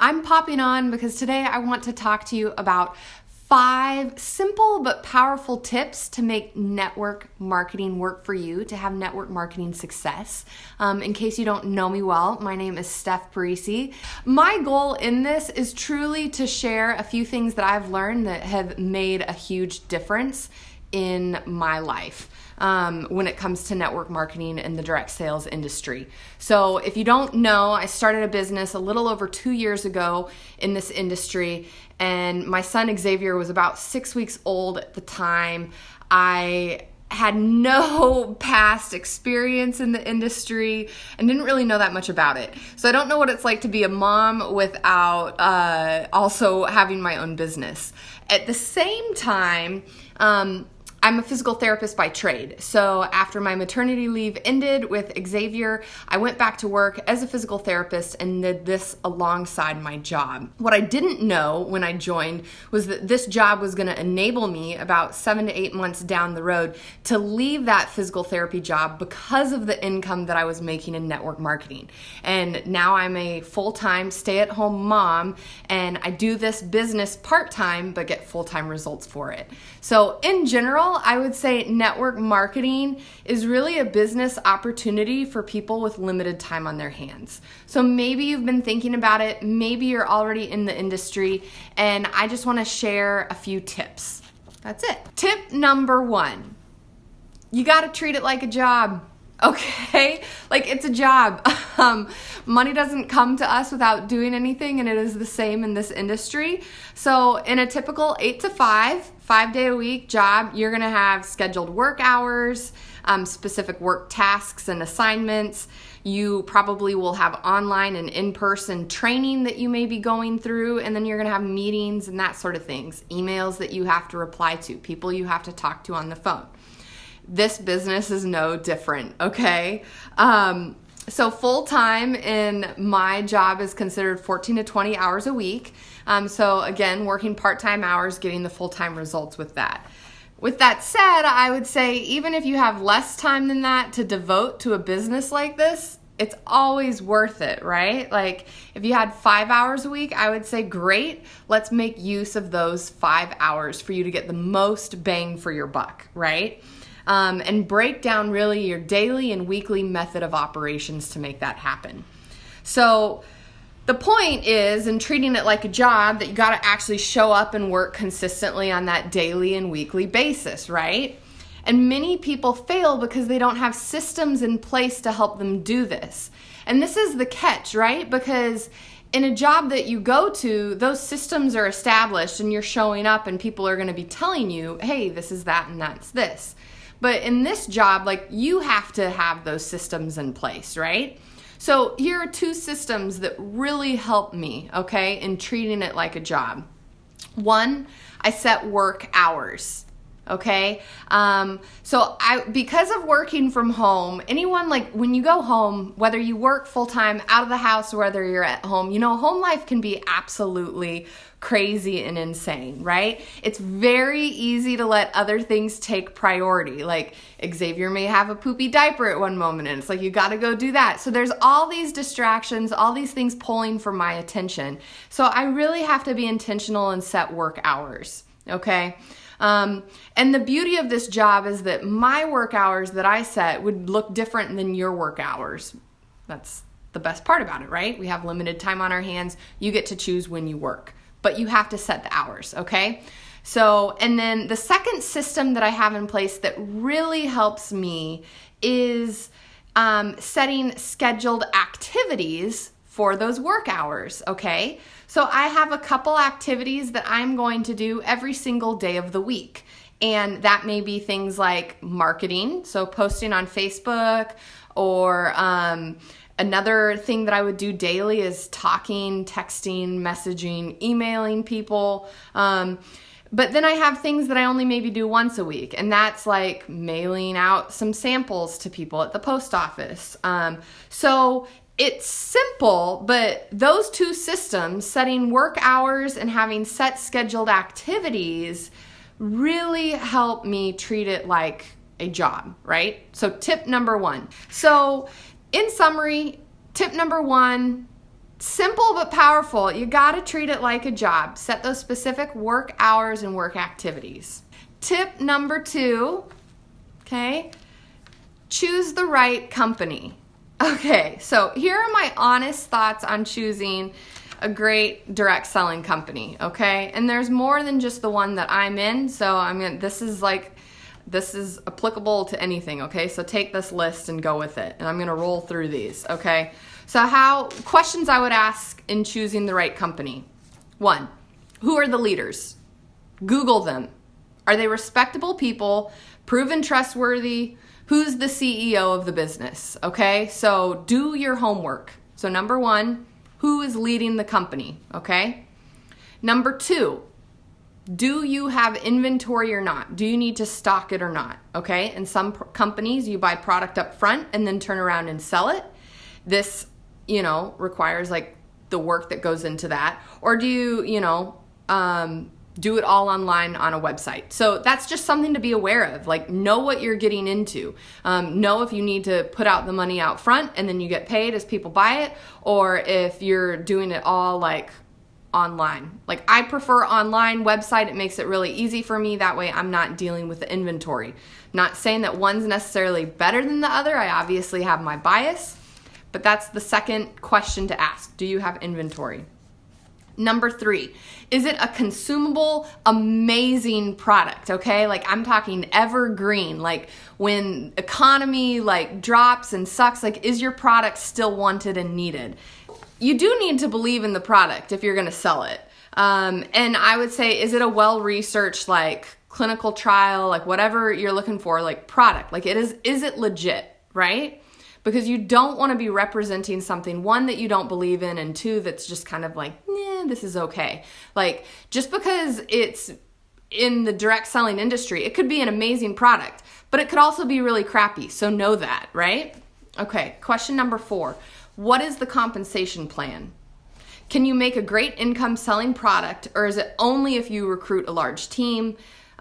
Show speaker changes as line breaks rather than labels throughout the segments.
I'm popping on because today I want to talk to you about 5 simple but powerful tips to make network marketing work for you, to have network marketing success. In case you don't know me well, my name is Steph. My goal in this is truly to share a few things that I've learned that have made a huge difference in my life when it comes to network marketing in the direct sales industry. So if you don't know, I started a business a little over 2 years ago in this industry, and my son Xavier was about 6 weeks old at the time. I had no past experience in the industry and didn't really know that much about it. So I don't know what it's like to be a mom without also having my own business. At the same time, I'm a physical therapist by trade. So after my maternity leave ended with Xavier, I went back to work as a physical therapist and did this alongside my job. What I didn't know when I joined was that this job was going to enable me about 7 to 8 months down the road to leave that physical therapy job because of the income that I was making in network marketing. And now I'm a full-time stay-at-home mom, and I do this business part-time but get full-time results for it. So in general, I would say network marketing is really a business opportunity for people with limited time on their hands. So maybe you've been thinking about it, maybe you're already in the industry, and I just want to share a few tips. That's it. Tip number 1, you got to treat it like a job. Okay? Like it's a job. Money doesn't come to us without doing anything, and it is the same in this industry. So in a typical 8 to 5-day-a-week job, you're going to have scheduled work hours, specific work tasks and assignments. You probably will have online and in-person training that you may be going through, and then you're going to have meetings and that sort of things, emails that you have to reply to, people you have to talk to on the phone. This business is no different, okay? So full-time in my job is considered 14 to 20 hours a week. So again, working part-time hours, getting the full-time results with that. With that said, I would say even if you have less time than that to devote to a business like this, it's always worth it, right? Like if you had 5 hours a week, I would say great, let's make use of those 5 hours for you to get the most bang for your buck, right? And break down really your daily and weekly method of operations to make that happen. So the point is, in treating it like a job, that you got to actually show up and work consistently on that daily and weekly basis, right? And many people fail because they don't have systems in place to help them do this. And this is the catch, right? Because in a job that you go to, those systems are established and you're showing up and people are going to be telling you, hey, this is that and that's this. But in this job, like you have to have those systems in place, right? So here are 2 systems that really help me, okay, in treating it like a job. 1, I set work hours. Okay. Because of working from home, anyone, like when you go home, whether you work full time out of the house or whether you're at home, home life can be absolutely crazy and insane, right? It's very easy to let other things take priority. Like Xavier may have a poopy diaper at one moment and it's like, you got to go do that. So there's all these distractions, all these things pulling for my attention. So I really have to be intentional and set work hours. Okay. And the beauty of this job is that my work hours that I set would look different than your work hours. That's the best part about it, right? We have limited time on our hands. You get to choose when you work, but you have to set the hours, okay? So, and then the second system that I have in place that really helps me is setting scheduled activities for those work hours, okay? So I have a couple activities that I'm going to do every single day of the week. And that may be things like marketing, so posting on Facebook, or another thing that I would do daily is talking, texting, messaging, emailing people. But then I have things that I only maybe do once a week, and that's like mailing out some samples to people at the post office. So it's simple, but those 2 systems, setting work hours and having set scheduled activities, really help me treat it like a job, right? So tip number 1. So in summary, tip number 1, Simple but powerful. You got to treat it like a job. Set those specific work hours and work activities. Tip number 2, okay, choose the right company. Okay, so here are my honest thoughts on choosing a great direct selling company, okay? And there's more than just the one that I'm in, so this is applicable to anything, okay? So take this list and go with it, and I'm gonna roll through these, okay? So questions I would ask in choosing the right company. 1, who are the leaders? Google them. Are they respectable people, proven trustworthy? Who's the CEO of the business, okay? So do your homework. So number 1, who is leading the company, okay? Number 2, do you have inventory or not? Do you need to stock it or not, okay? In some companies, you buy product up front and then turn around and sell it. This, requires like the work that goes into that. Or do you, do it all online on a website? So that's just something to be aware of. Like, know what you're getting into. Know if you need to put out the money out front and then you get paid as people buy it, or if you're doing it all like online. Like, I prefer online website. It makes it really easy for me. That way I'm not dealing with the inventory. Not saying that one's necessarily better than the other. I obviously have my bias, but that's the second question to ask. Do you have inventory? Number 3, is it a consumable, amazing product, okay? Like, I'm talking evergreen, like when economy like drops and sucks, like, is your product still wanted and needed? You do need to believe in the product if you're gonna sell it. And I would say, is it a well-researched, like clinical trial, like whatever you're looking for, like product, like is it legit, right? Because you don't want to be representing something, 1, that you don't believe in, and 2, that's just kind of like, this is okay. Like, just because it's in the direct selling industry, it could be an amazing product, but it could also be really crappy. So know that, right? Okay, question number 4. What is the compensation plan? Can you make a great income selling product, or is it only if you recruit a large team?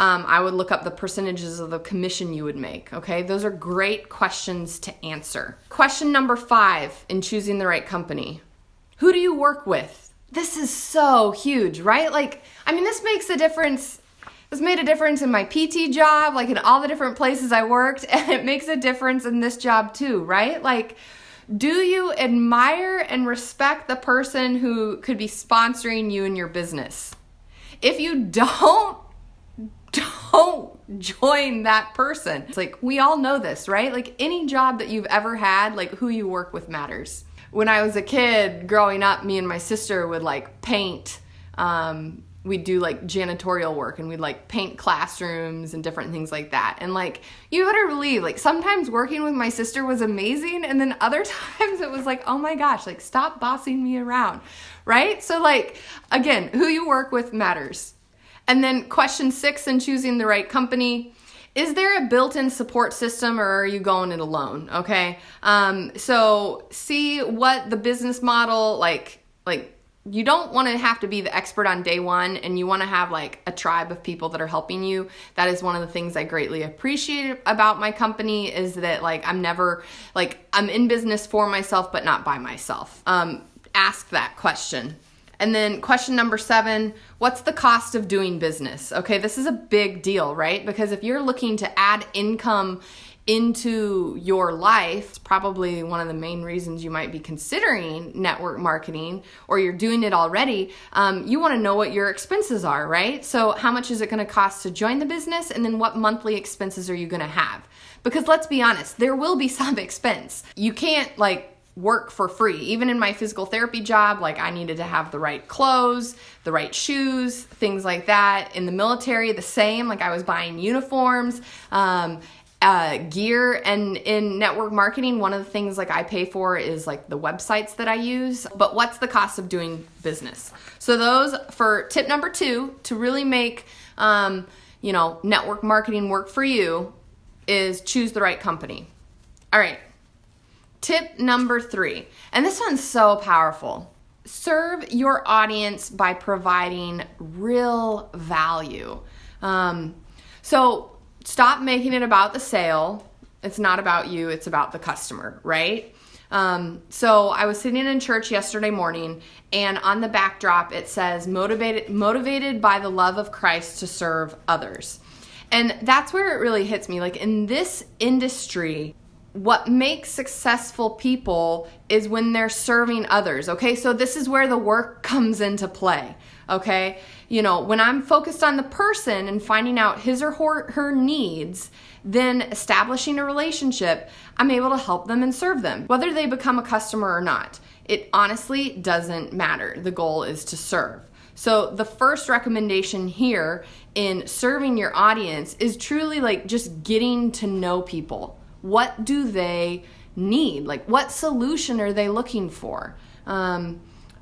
I would look up the percentages of the commission you would make, okay? Those are great questions to answer. Question number 5 in choosing the right company. Who do you work with? This is so huge, right? Like, this makes a difference. This made a difference in my PT job, like in all the different places I worked, and it makes a difference in this job too, right? Like, do you admire and respect the person who could be sponsoring you in your business? If you don't join that person. It's like, we all know this, right? Like, any job that you've ever had, like, who you work with matters. When I was a kid growing up, me and my sister would like paint. We'd do like janitorial work, and we'd like paint classrooms and different things like that. And like, you better believe, like, sometimes working with my sister was amazing, and then other times it was like, oh my gosh, like, stop bossing me around, right? So like, again, who you work with matters. And then question 6 in choosing the right company, is there a built-in support system, or are you going it alone, okay? So see what the business model, like you don't want to have to be the expert on day one, and you want to have like a tribe of people that are helping you. That is one of the things I greatly appreciate about my company, is that like I'm never, like, I'm in business for myself, but not by myself. Ask that question. And then question number 7, what's the cost of doing business? Okay, this is a big deal, right? Because if you're looking to add income into your life, it's probably one of the main reasons you might be considering network marketing, or you're doing it already. You want to know what your expenses are, right? So how much is it going to cost to join the business? And then what monthly expenses are you going to have? Because let's be honest, there will be some expense. You can't like work for free. Even in my physical therapy job, like, I needed to have the right clothes, the right shoes, things like that. In the military, the same, like I was buying uniforms, gear. And in network marketing, one of the things like I pay for is like the websites that I use. But what's the cost of doing business? So those, for tip number 2, to really make network marketing work for you, is choose the right company. All right. Tip number 3, and this one's so powerful. Serve your audience by providing real value. So stop making it about the sale. It's not about you, it's about the customer, right? So I was sitting in church yesterday morning, and on the backdrop it says, motivated by the love of Christ to serve others. And that's where it really hits me. Like, in this industry, what makes successful people is when they're serving others, okay? So this is where the work comes into play, okay? You know, when I'm focused on the person and finding out his or her needs, then establishing a relationship, I'm able to help them and serve them, whether they become a customer or not. It honestly doesn't matter. The goal is to serve. So the first recommendation here in serving your audience is truly like just getting to know people. What do they need? Like, what solution are they looking for?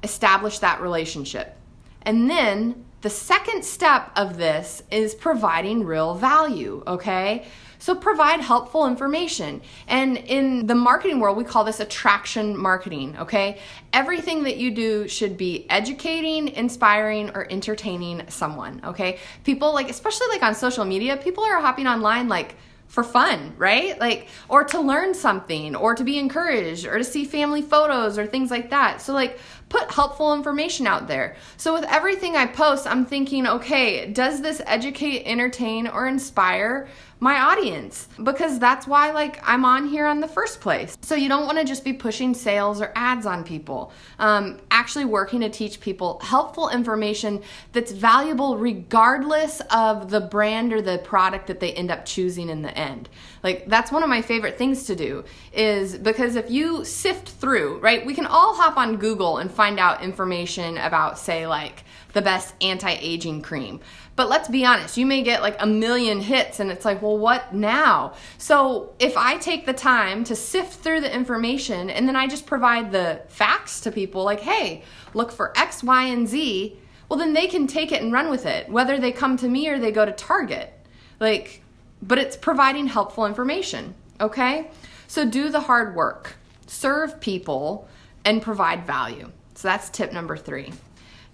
Establish that relationship. And then the second step of this is providing real value, okay? So provide helpful information. And in the marketing world, we call this attraction marketing, okay? Everything that you do should be educating, inspiring, or entertaining someone, okay? People, like, especially like on social media, people are hopping online like for fun, right? Like, or to learn something, or to be encouraged, or to see family photos or things like that. So like, put helpful information out there. So with everything I post, I'm thinking, okay, does this educate, entertain, or inspire my audience? Because that's why like I'm on here in the first place. So you don't want to just be pushing sales or ads on people. Actually working to teach people helpful information that's valuable regardless of the brand or the product that they end up choosing in the end. Like, that's one of my favorite things to do, is because if you sift through, right, we can all hop on Google and find out information about, say, like the best anti-aging cream. But let's be honest, you may get like 1 million hits and it's like, well, what now? So if I take the time to sift through the information and then I just provide the facts to people like, hey, look for X, Y, and Z, well, then they can take it and run with it, whether they come to me or they go to Target. Like, but it's providing helpful information, okay? So do the hard work, serve people, and provide value. So that's tip number 3.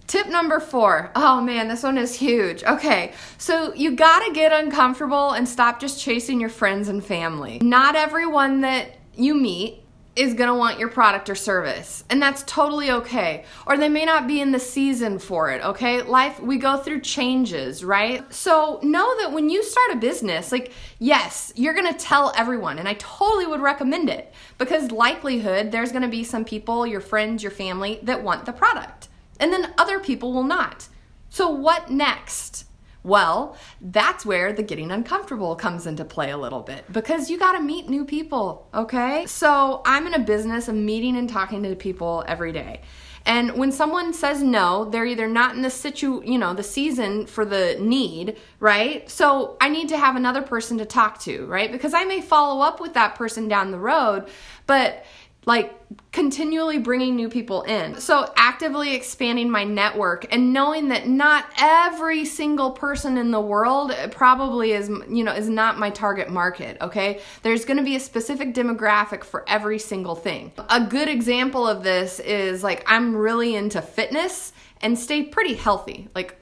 Tip number 4. Oh man, this one is huge. Okay, so you gotta get uncomfortable and stop just chasing your friends and family. Not everyone that you meet is gonna want your product or service, and that's totally okay. Or they may not be in the season for it, okay? Life, we go through changes, right? So know that when you start a business, like, yes, you're gonna tell everyone, and I totally would recommend it, because likelihood there's gonna be some people, your friends, your family, that want the product, and then other people will not. So what next? Well, that's where the getting uncomfortable comes into play a little bit, because you got to meet new people, okay? So I'm in a business of meeting and talking to people every day. And when someone says no, they're either not in the the season for the need, right? So I need to have another person to talk to, right? Because I may follow up with that person down the road, but like continually bringing new people in. So actively expanding my network and knowing that not every single person in the world probably is not my target market, okay? There's gonna be a specific demographic for every single thing. A good example of this is like, I'm really into fitness and stay pretty healthy, like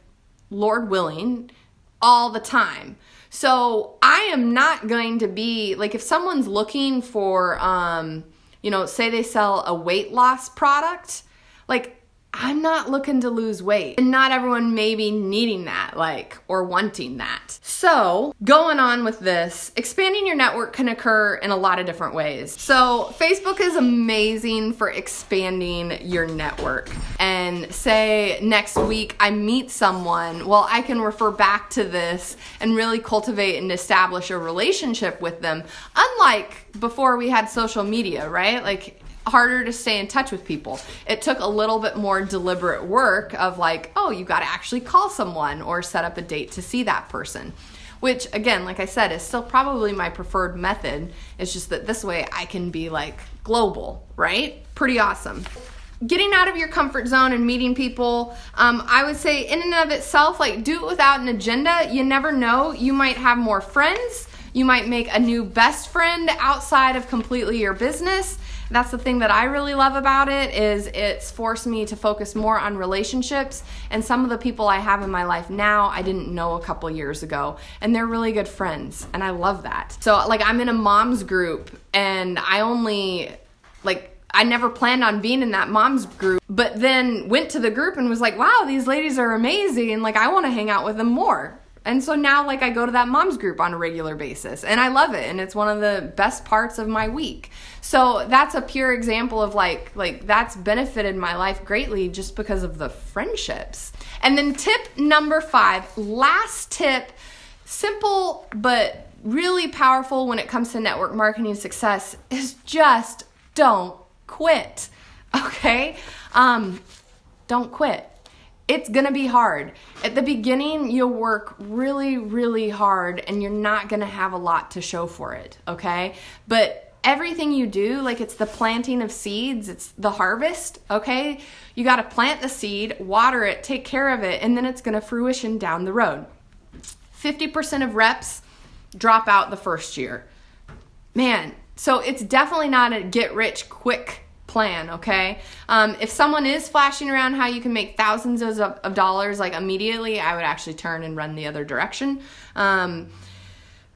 Lord willing, all the time. So I am not going to be, like, if someone's looking for, say they sell a weight loss product, like, I'm not looking to lose weight. And not everyone may be needing that, or wanting that. So going on with this, expanding your network can occur in a lot of different ways. So Facebook is amazing for expanding your network. And say next week I meet someone, well, I can refer back to this and really cultivate and establish a relationship with them. Unlike before we had social media, right? Like, harder to stay in touch with people. It took a little bit more deliberate work of you got to actually call someone or set up a date to see that person, which again, like I said, is still probably my preferred method. It's just that this way I can be global, right? Pretty awesome. Getting out of your comfort zone and meeting people, I would say in and of itself, do it without an agenda. You never know. You might have more friends. You might make a new best friend outside of completely your business. That's the thing that I really love about it, is it's forced me to focus more on relationships, and some of the people I have in my life now I didn't know a couple years ago, and they're really good friends, and I love that. So I'm in a mom's group, and I only I never planned on being in that mom's group, but then went to the group and was like, wow, these ladies are amazing. Like, I want to hang out with them more. And so now, like, I go to that mom's group on a regular basis, and I love it, and it's one of the best parts of my week. So that's a pure example of like that's benefited my life greatly just because of the friendships. And then tip number 5, last tip, simple but really powerful when it comes to network marketing success, is just don't quit. Okay? Don't quit. It's going to be hard. At the beginning, you'll work really, really hard, and you're not going to have a lot to show for it, okay? But everything you do, like, it's the planting of seeds, it's the harvest, okay? You got to plant the seed, water it, take care of it, and then it's going to fruition down the road. 50% of reps drop out the first year. Man, so it's definitely not a get-rich-quick plan, okay? If someone is flashing around how you can make thousands of dollars like immediately, I would actually turn and run the other direction.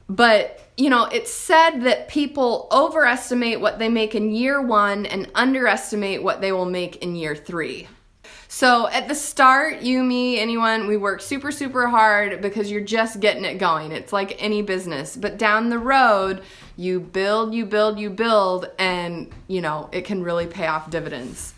But you know, it's said that people overestimate what they make in year 1 and underestimate what they will make in year 3. So at the start, you, me, anyone, we work super, super hard because you're just getting it going. It's like any business. But down the road, you build, and, you know, it can really pay off dividends.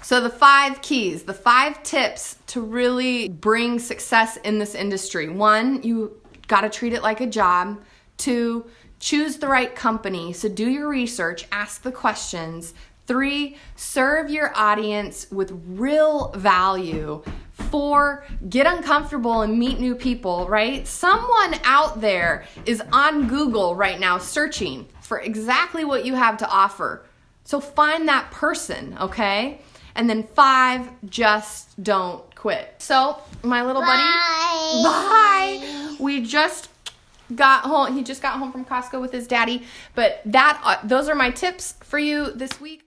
So the 5 keys, the 5 tips to really bring success in this industry. 1, you got to treat it like a job. 2, choose the right company. So do your research, ask the questions. 3, serve your audience with real value. 4, get uncomfortable and meet new people, right? Someone out there is on Google right now searching for exactly what you have to offer. So find that person, okay? And then 5, just don't quit. So my little buddy, we just got home. He just got home from Costco with his daddy. But those are my tips for you this week.